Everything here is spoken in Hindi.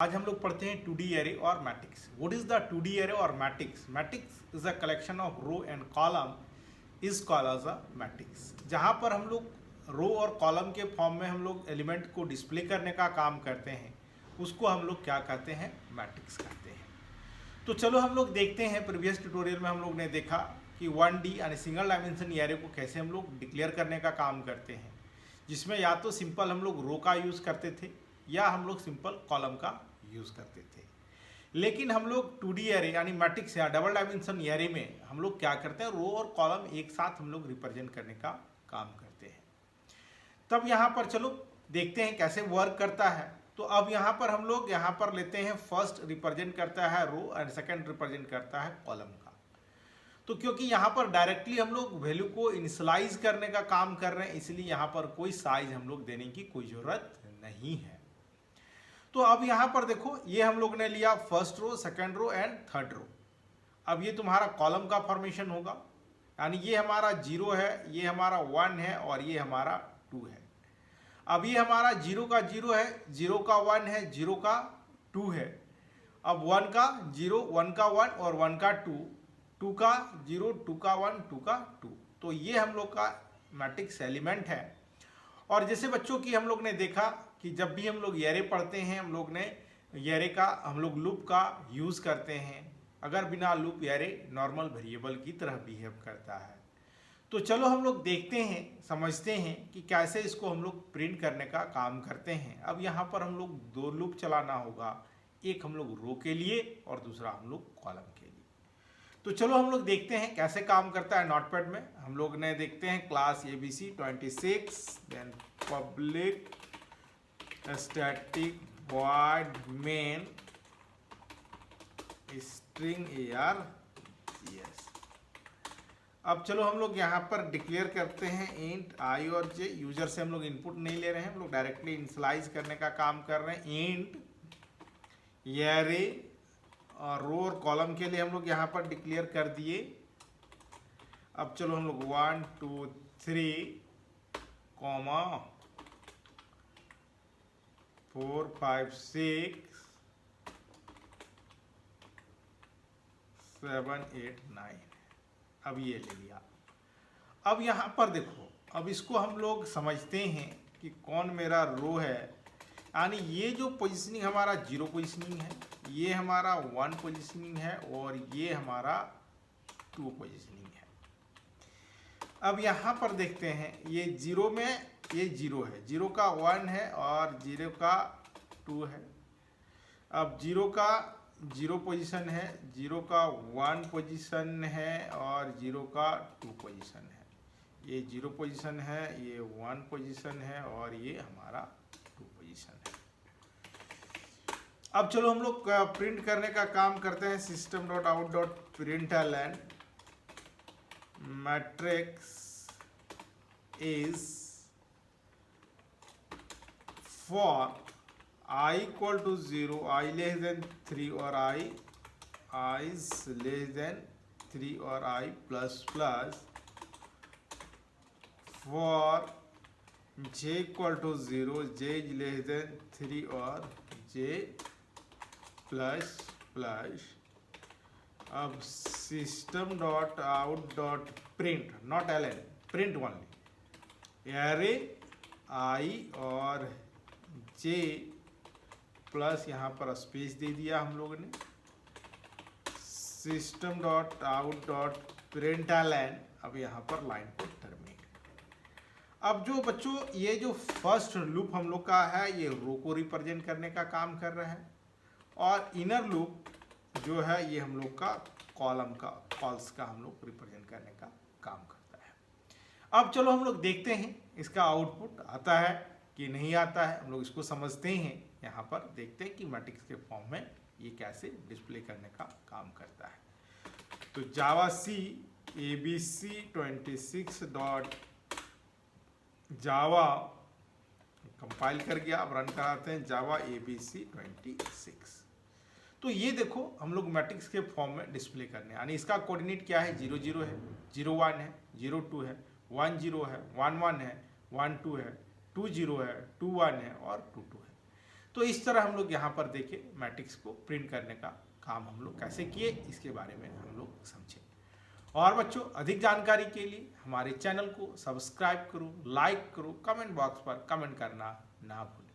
आज हम लोग पढ़ते हैं 2D एरे और matrix. What is the 2D array और matrix? Matrix is a collection of row and column is called as a matrix. जहाँ पर हम लोग रो और कॉलम के फॉर्म में हम लोग एलिमेंट को डिस्प्ले करने का काम करते हैं, उसको हम लोग क्या कहते हैं? मैट्रिक्स कहते हैं। तो चलो हम लोग देखते हैं, प्रीवियस ट्यूटोरियल में हम लोग ने देखा कि 1D यानी सिंगल डायमेंशन एरे को कैसे हम लोग डिक्लेयर करने का काम करते हैं, जिसमें या तो सिंपल हम लोग रो का यूज़ करते थे या हम लोग सिंपल कॉलम का यूज़ करते थे। लेकिन हम लोग 2D एरे यानी मैट्रिक्स या डबल डायमेंशन एरे में हम लोग क्या करते हैं? रो और कॉलम एक साथ हम लोग रिप्रेजेंट करने का काम करते हैं। तब यहाँ पर चलो देखते हैं कैसे वर्क करता है। तो अब यहाँ पर हम लोग यहाँ पर लेते हैं, फर्स्ट रिप्रेजेंट करता है रो एंड सेकंड रिप्रेजेंट करता है कॉलम का। तो क्योंकि यहाँ पर डायरेक्टली हम लोग वैल्यू को इनिशियलाइज करने का काम कर रहे हैं, इसलिए यहाँ पर कोई साइज हम लोग देने की कोई ज़रूरत नहीं है। तो अब यहाँ पर देखो, ये हम लोग ने लिया first row, second row and third row. अब ये तुम्हारा कॉलम का फॉर्मेशन होगा, यानी ये हमारा 0 है, ये हमारा 1 है और ये हमारा 2 है। अब ये हमारा 0 का 0 है, 0 का 1 है, 0 का 2 है। अब 1 का 0, 1 का 1 और 1 का 2, 2 का 0, 2 का 1, 2 का 2। तो ये हम लोग का मैट्रिक्स एलिमेंट है। और जैसे बच्चों की हम लोग ने देखा कि जब भी हम लोग एरे पढ़ते हैं, हम लोग ने एरे का हम लोग लूप का यूज़ करते हैं। अगर बिना लूप एरे नॉर्मल वेरिएबल की तरह बिहेव करता है। तो चलो हम लोग देखते हैं, समझते हैं कि कैसे इसको हम लोग प्रिंट करने का काम करते हैं। अब यहाँ पर हम लोग 2 लूप चलाना होगा, एक हम लोग रो के लिए और दूसरा हम लोग कॉलम के लिए। तो चलो हम लोग देखते हैं कैसे काम करता है नोटपैड में। हम लोग ने देखते हैं class ABC 26, then public static void main string AR। Yes, अब चलो हम लोग यहाँ पर डिक्लेयर करते हैं इंट I और J। यूजर से हम लोग इनपुट नहीं ले रहे हैं, हम लोग डायरेक्टली इनिशियलाइज करने का काम कर रहे हैं। इंट एरे और रो और कॉलम के लिए हम लोग यहाँ पर डिक्लेयर कर दिए। अब चलो हम लोग 1 2 3 कॉमा 4 5 6 7 8 9, अब ये ले लिया। अब यहाँ पर देखो, अब इसको हम लोग समझते हैं कि कौन मेरा रो है। यानी ये जो पोजिशनिंग हमारा 0 पोजिशनिंग है, ये हमारा 1 पोजिशनिंग है और ये हमारा 2 पोजिशनिंग है। अब यहाँ पर देखते हैं, ये 0 में ये 0 है, 0 का 1 है और 0 का 2 है। अब 0 का 0 पोजीशन है, 0 का 1 पोजीशन है और 0 का 2 पोजीशन है। ये 0 पोजीशन है, ये 1 पोजीशन है और ये हमारा 2 पोजीशन है। अब चलो हम लोग प्रिंट करने का काम करते हैं। system.out.println matrix is for I equal to 0, I less than 3 और I इज लेस देन 3 और I plus plus for J equal to 0, J is less than 3 और J प्लस प्लस। अब system.out.print not ln, print only array I और J प्लस यहाँ पर स्पेस दे दिया हम लोगों ने। system.out.println, अब यहाँ पर लाइन को टर्मिनेट। अब जो बच्चों ये जो फर्स्ट लूप हम लोग का है, ये रो को रिप्रेजेंट करने का काम कर रहा है और इनर लूप जो है ये हम लोग का कॉलम का, कॉल्स का हम लोग रिप्रेजेंट करने का काम करता है। अब चलो हम लोग देखते हैं इसका आउटपुट आता है कि नहीं आता है। हम लोग इसको समझते हैं, यहाँ पर देखते हैं कि मैट्रिक्स के फॉर्म में ये कैसे डिस्प्ले करने का काम करता है। तो जावा सी ABC 26 डॉट जावा कंपाइल कर गया। अब रन कराते हैं जावा ABC 26। तो ये देखो हम लोग मैट्रिक्स के फॉर्म में डिस्प्ले करने, यानी इसका कोऑर्डिनेट क्या है? 0 0 है, 0 1 है, 0 2 है, 1 0 है, 1 1 है, 1 2 है, 2 0 है, 2 1 है और 2 2 है। तो इस तरह हम लोग यहाँ पर देखें मैट्रिक्स को प्रिंट करने का काम हम लोग कैसे किए, इसके बारे में हम लोग समझे। और बच्चों, अधिक जानकारी के लिए हमारे चैनल को सब्सक्राइब करो, लाइक करो, कमेंट बॉक्स पर कमेंट करना ना भूलें।